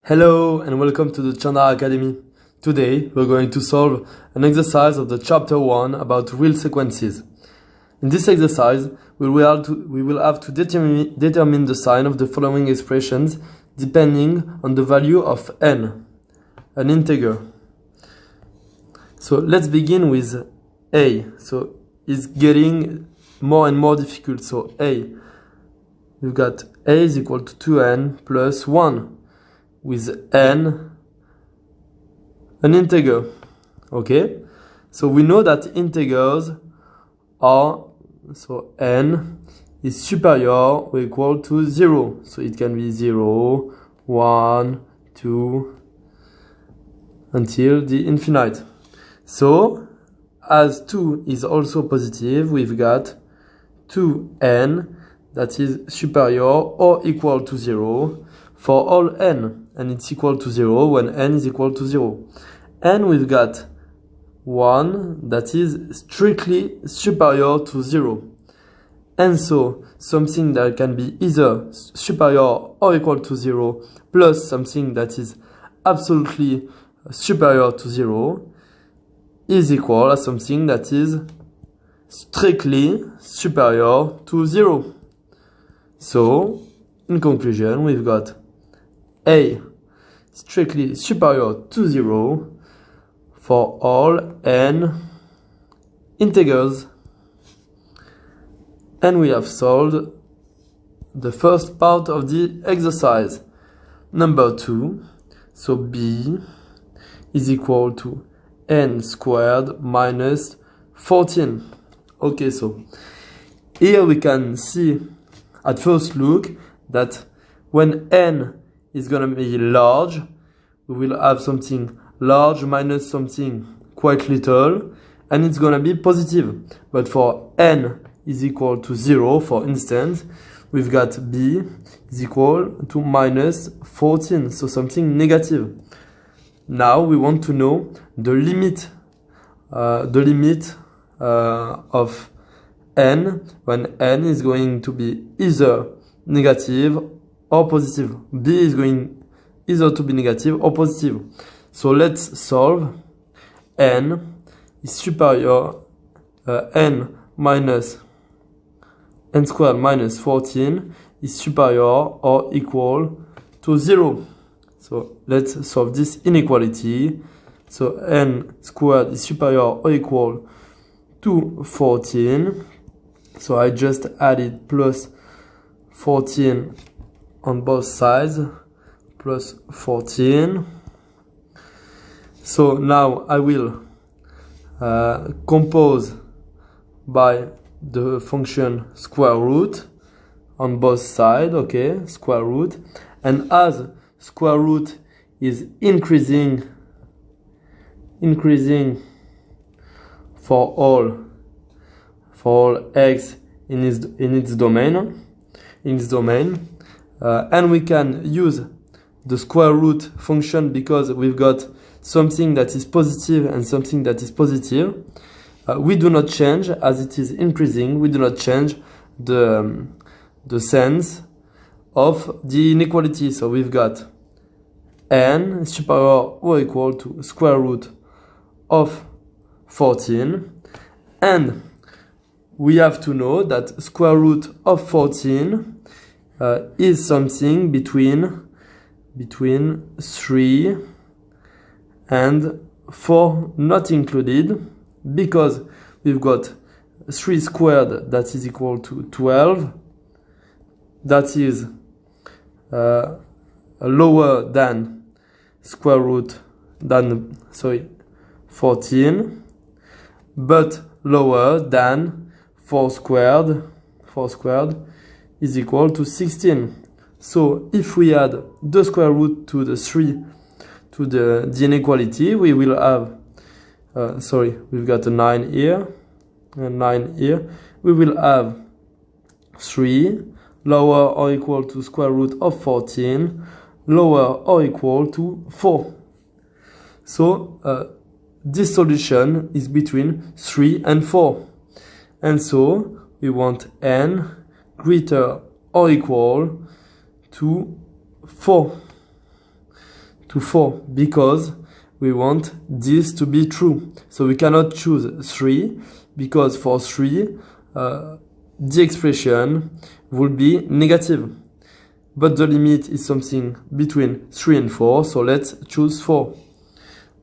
Hello and welcome to the Chandara Academy. Today we're going to solve an exercise of the chapter 1 about real sequences. In this exercise we will have to determine the sign of the following expressions depending on the value of n, an integer. So let's begin with a. So it's getting more and more difficult. So a, you've got a is equal to 2n plus 1. With n, an integer. Okay, so we know that integers are, so n is superior or equal to 0. So it can be 0, 1, 2, until the infinite. So as 2 is also positive, we've got 2n that is superior or equal to 0 for all n, and it's equal to 0 when n is equal to 0. And we've got 1 that is strictly superior to 0. And so something that can be either superior or equal to 0 plus something that is absolutely superior to 0 is equal to something that is strictly superior to 0. So in conclusion, we've got a strictly superior to 0 for all n integers. And we have solved the first part of the exercise. Number 2, so b is equal to n squared minus 14. Okay, so here we can see at first look that when n is going to be large, we will have something large minus something quite little, and it's going to be positive. But for n is equal to 0, for instance, we've got b is equal to minus 14, so something negative. Now we want to know the limit of n when n is going to be either negative or positive. B is going either to be negative or positive. So let's solve. N is superior, n squared minus 14 is superior or equal to 0. So let's solve this inequality. So n squared is superior or equal to 14. So I just added plus 14 on both sides, plus 14. So now I will compose by the function square root on both sides, okay, square root. And as square root is increasing for all x in its domain, and we can use the square root function because we've got something that is positive and something that is positive. We do not change as it is increasing. We do not change the sense of the inequality. So we've got n superior or equal to square root of 14, and we have to know that square root of 14 is something between 3 and 4 not included, because we've got 3 squared that is equal to 12, that is lower than square root 14, but lower than 4 squared is equal to 16. So if we add the square root to the 3 to the inequality, we will have we've got a 9 here and 9 here. We will have 3 lower or equal to square root of 14 lower or equal to 4. So this solution is between 3 and 4, and so we want n greater or equal to 4. to 4 because we want this to be true. So we cannot choose 3 because for 3 the expression will be negative. But the limit is something between 3 and 4, so let's choose 4.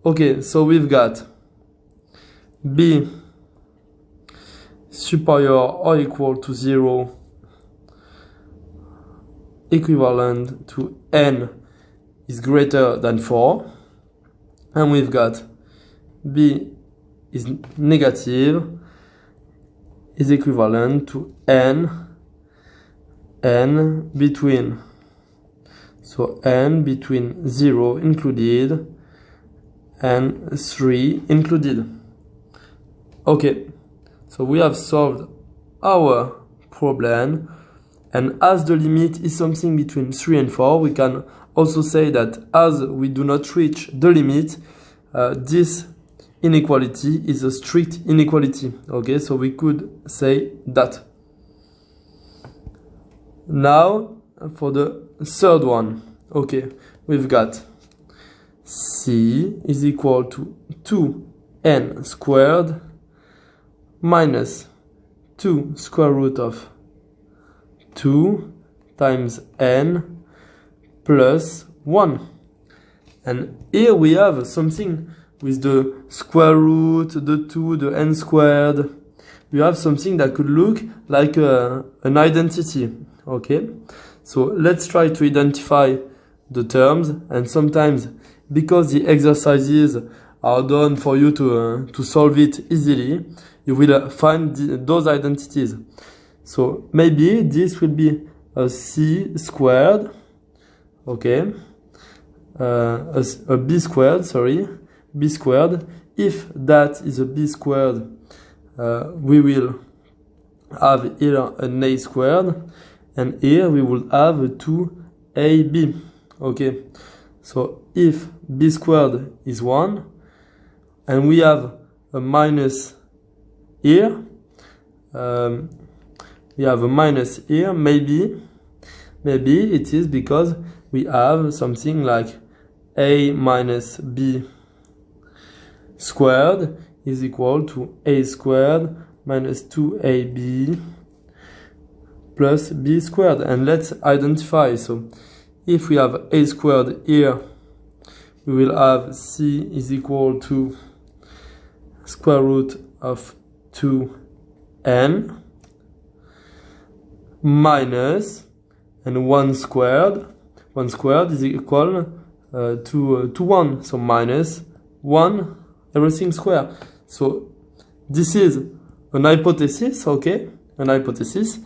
Okay, so we've got b superior or equal to 0 equivalent to n is greater than 4. And we've got b is negative is equivalent to n between, so n between 0 included and 3 included. Okay, so we have solved our problem, and as the limit is something between 3 and 4, we can also say that as we do not reach the limit, this inequality is a strict inequality. Okay, so we could say that. Now for the third one. Okay, we've got c is equal to 2n squared minus 2 square root of 2 times n plus 1. And here we have something with the square root, the 2, the n squared. We have something that could look like an identity. Okay, so let's try to identify the terms, and sometimes because the exercises are done for you to solve it easily, you will find those identities. So maybe this will be a c squared, okay, a b squared, sorry, b squared. If that is a b squared, we will have here an a squared, and here we will have 2ab. Okay, so if b squared is 1 and we have a minus here, maybe it is because we have something like a minus b squared is equal to a squared minus 2ab plus b squared. And let's identify. So if we have a squared here, we will have c is equal to square root of 2n minus, and 1 squared is equal to 1, so minus 1 everything square. So this is an hypothesis, okay, an hypothesis.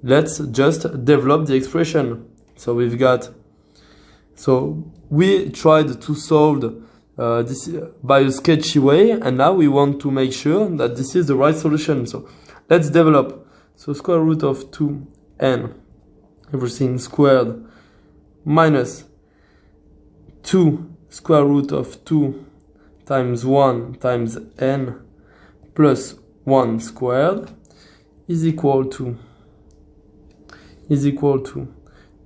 Let's just develop the expression. So we've got, so we tried to solve this by a sketchy way, and now we want to make sure that this is the right solution. So let's develop. So square root of 2n everything squared minus 2 square root of 2 times 1 times n plus 1 squared is equal to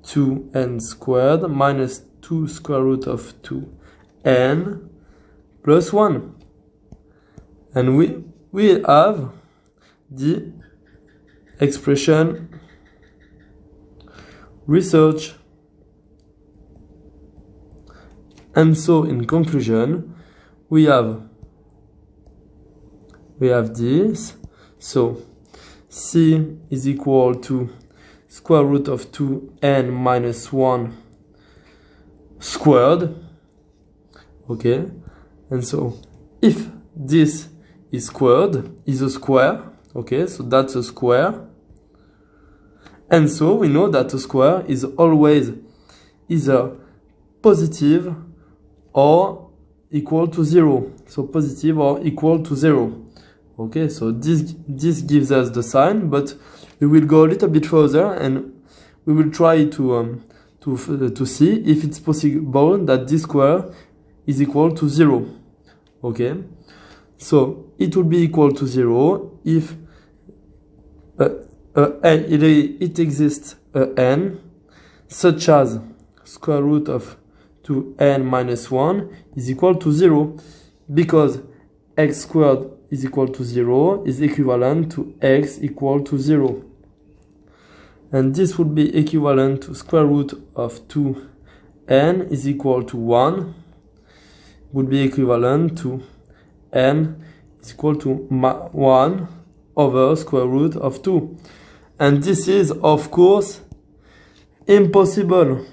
2n squared minus 2 square root of 2n plus 1. And we have the expression research. And so in conclusion, we have this. So c is equal to square root of 2n minus 1 squared. Okay, and so if this is squared, is a square, okay, so that's a square. And so we know that a square is always either positive or equal to 0. So positive or equal to 0. Okay, so this gives us the sign, but we will go a little bit further and we will try to see if it's possible that this square is equal to 0. Okay, so it will be equal to 0 if it exists a n such as square root of 2n minus 1 is equal to 0, because x squared is equal to 0 is equivalent to x equal to 0. And this would be equivalent to square root of 2n is equal to 1, would be equivalent to n is equal to 1 over square root of 2. And this is, of course, impossible,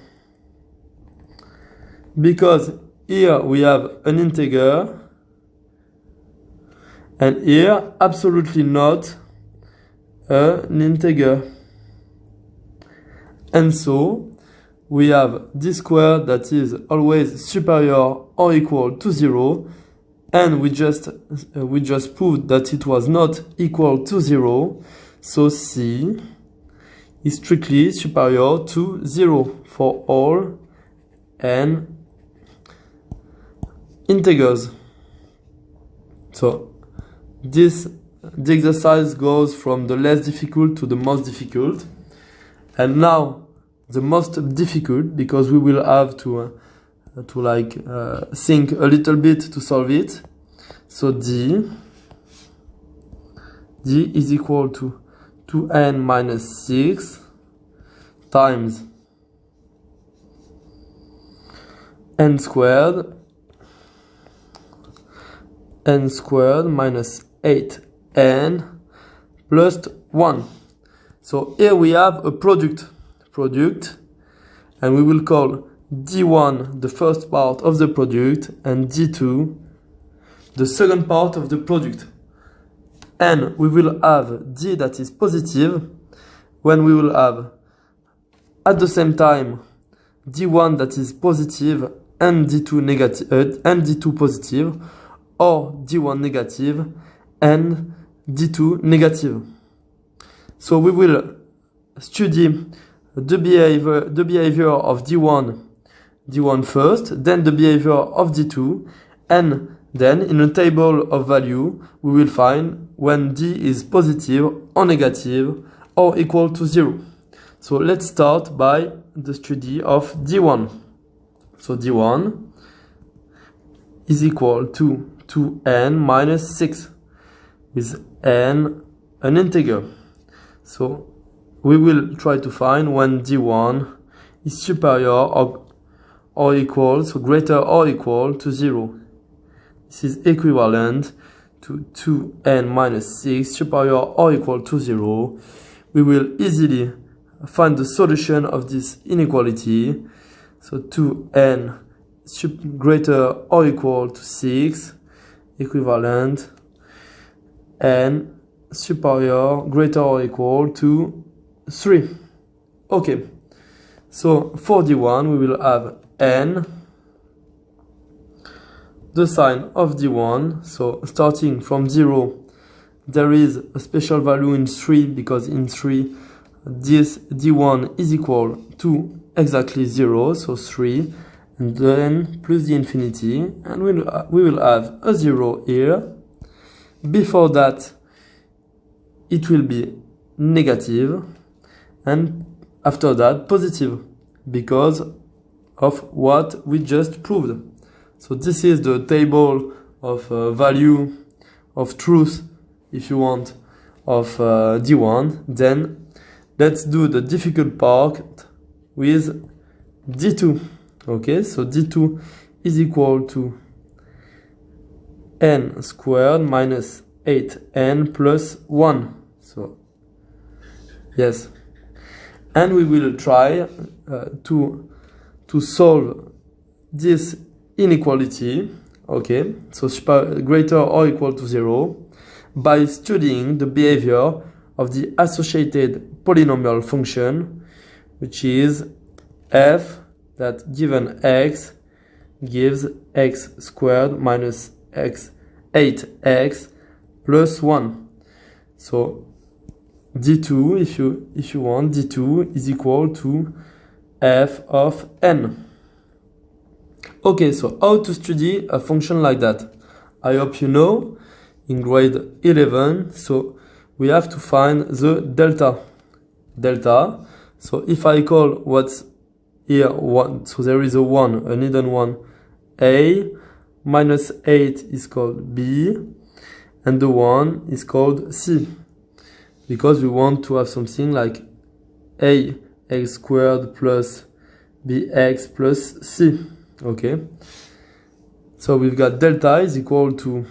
because here we have an integer and here absolutely not an integer. And so we have d squared that is always superior or equal to 0, and we just proved that it was not equal to 0, so c is strictly superior to 0 for all n integers. So the exercise goes from the less difficult to the most difficult, and now the most difficult, because we will have to think a little bit to solve it. So d is equal to 2n minus 6 times n squared minus 8n plus 1. So here we have a product, and we will call d1 the first part of the product and d2 the second part of the product. And we will have d that is positive when we will have at the same time d1 that is positive and d2 negative and d2 positive, or d1 negative and d2 negative. So we will study the behavior of d1 first, then the behavior of d2, and then in a table of value we will find when d is positive or negative or equal to 0. So let's start by the study of d1. So d1 is equal to 2n minus 6 with n an integer. So we will try to find when d1 is superior or equal, so greater or equal to 0. This is equivalent to 2n minus 6 superior or equal to 0. We will easily find the solution of this inequality. So 2n greater or equal to 6 equivalent n superior greater or equal to 3. Okay, so for d1 we will have n, the sign of d1, so starting from 0 there is a special value in 3, because in 3 this d1 is equal to exactly 0, so 3, and then plus the infinity, and we will have a 0 here. Before that it will be negative, and after that positive, because of what we just proved. So this is the table of value of truth, if you want, of d1. Then let's do the difficult part with d2. Okay, so d2 is equal to n squared minus 8n plus 1. So yes, and we will try to solve this inequality, okay, so greater or equal to 0, by studying the behavior of the associated polynomial function, which is f that given x gives x squared minus 8x plus 1. So d2, if you want, d2 is equal to f of n. Okay, so how to study a function like that? I hope you know in grade 11, so we have to find the delta. So if I call what's here 1, so there is a 1, an hidden 1, A, minus 8 is called B, and the 1 is called C, because we want to have something like A x squared plus bx plus c, okay? So we've got delta is equal to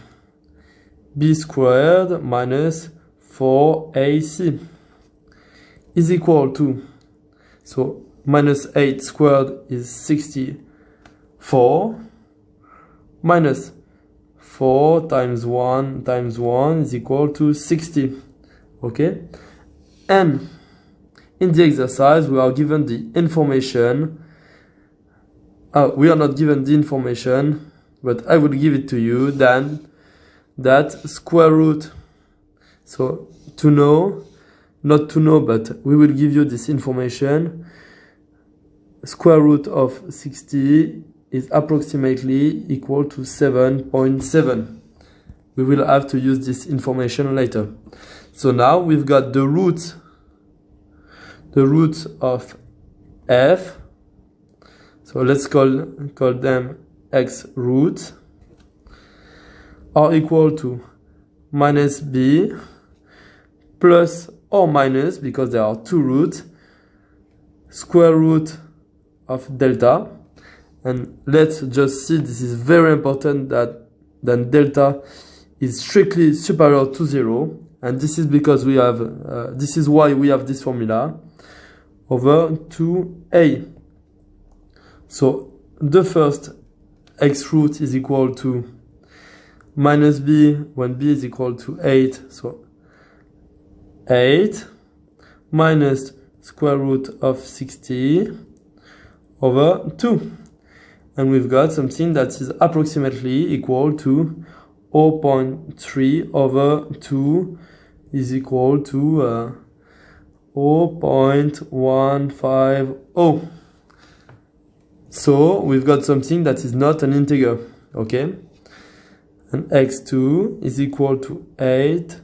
b squared minus 4ac is equal to, so minus 8 squared is 64, minus 4 times 1 is equal to 60, okay? And in the exercise we are given the information, we are not given the information, but I will give it to you, then that square root, so to know, not to know, but we will give you this information, square root of 60 is approximately equal to 7.7. We will have to use this information later. So now we've got the roots of f, so let's call them x roots, are equal to minus b plus or minus, because there are two roots, square root of delta. And let's just see, this is very important, that then delta is strictly superior to 0, and this is because we have this is why we have this formula over 2a. So the first x root is equal to minus b when b is equal to 8, so 8 minus square root of 60 over 2. And we've got something that is approximately equal to 0.3 over 2 is equal to 0.150. So we've got something that is not an integer, okay? And x2 is equal to 8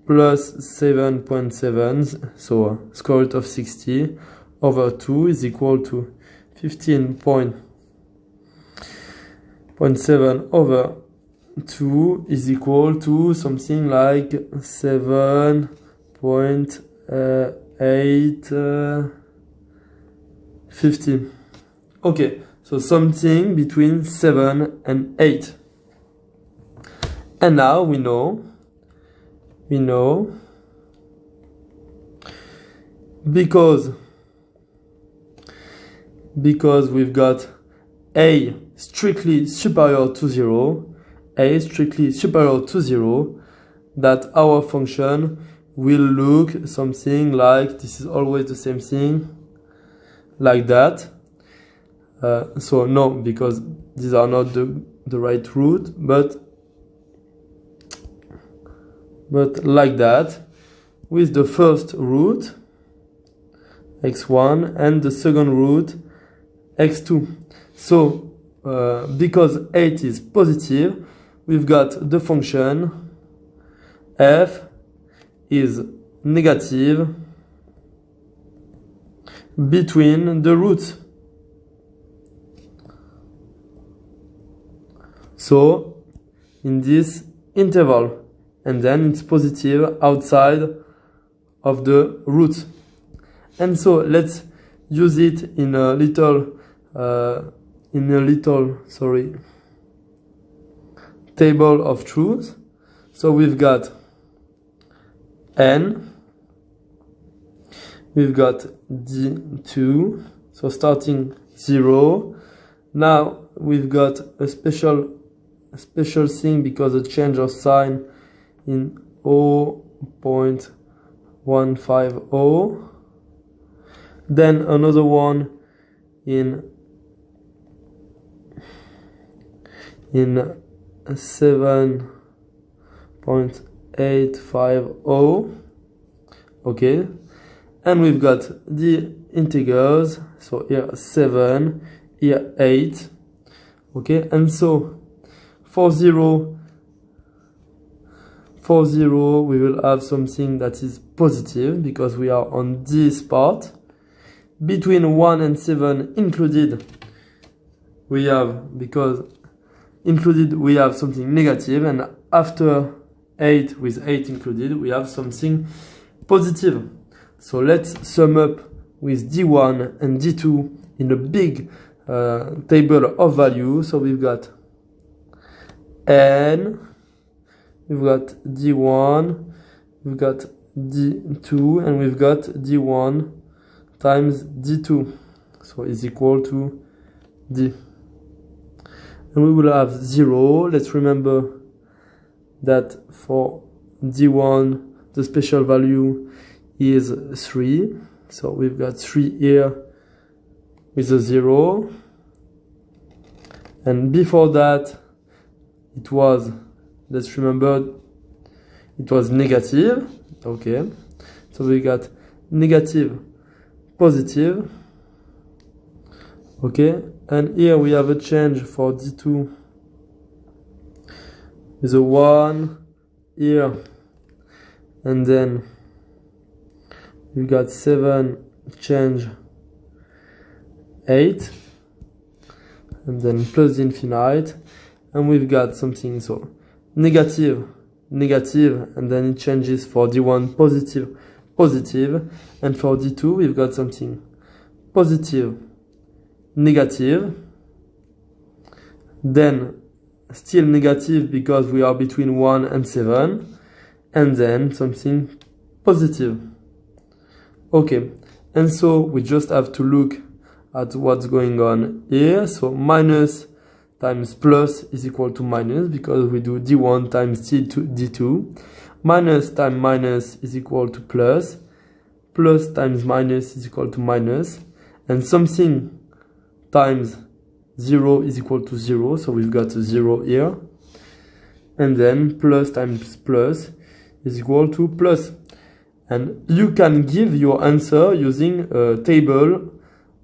plus 7.7, so square root of 60 over 2 is equal to 15.7 over 2 is equal to something like 7.850. Okay, so something between 7 and 8. And now we know because we've got a strictly superior to 0, that our function will look something like, this is always the same thing, like that. So no, because these are not the right root, but like that, with the first root x1 and the second root x2. So because 8 is positive, we've got the function f is negative between the roots. So in this interval, and then it's positive outside of the root. And so let's use it in a little table of truths. So we've got n, we've got d2, so starting 0. Now we've got a special thing because a change of sign in 0.150, then another one in 7.850, okay? And we've got the integers, so here 7, here 8, okay? And so for 0 we will have something that is positive because we are on this part. between 1 and 7 included, we have, because included we have something negative, and after 8 with 8 included we have something positive. So let's sum up with D1 and D2 in a big table of value. So we've got N, we've got D1, we've got D2, and we've got D1 times D2, so is equal to D. And we will have 0. Let's remember that for D1 the special value is 3, so we've got 3 here with a 0, and before that it was, let's remember, it was negative. Okay, so we got negative, positive. Okay, and here we have a change for D2 with a 1 here, and then we got 7 change 8, and then plus the infinite, and we've got something, so negative, negative, and then it changes for D1 positive, positive, and for D2 we've got something positive, negative, then still negative because we are between 1 and 7, and then something positive. Okay, and so we just have to look at what's going on here. So minus times plus is equal to minus, because we do D1 times D2. Minus times minus is equal to plus. Plus times minus is equal to minus. And something times 0 is equal to 0. So we've got a 0 here. And then plus times plus is equal to plus. And you can give your answer using a table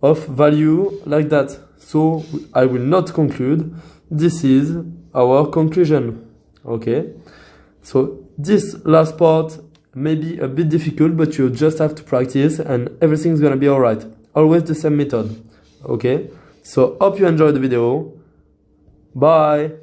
of value like that. So I will not conclude. This is our conclusion. Okay. So this last part may be a bit difficult, but you just have to practice and everything's gonna be alright. Always the same method. Okay. So hope you enjoyed the video. Bye.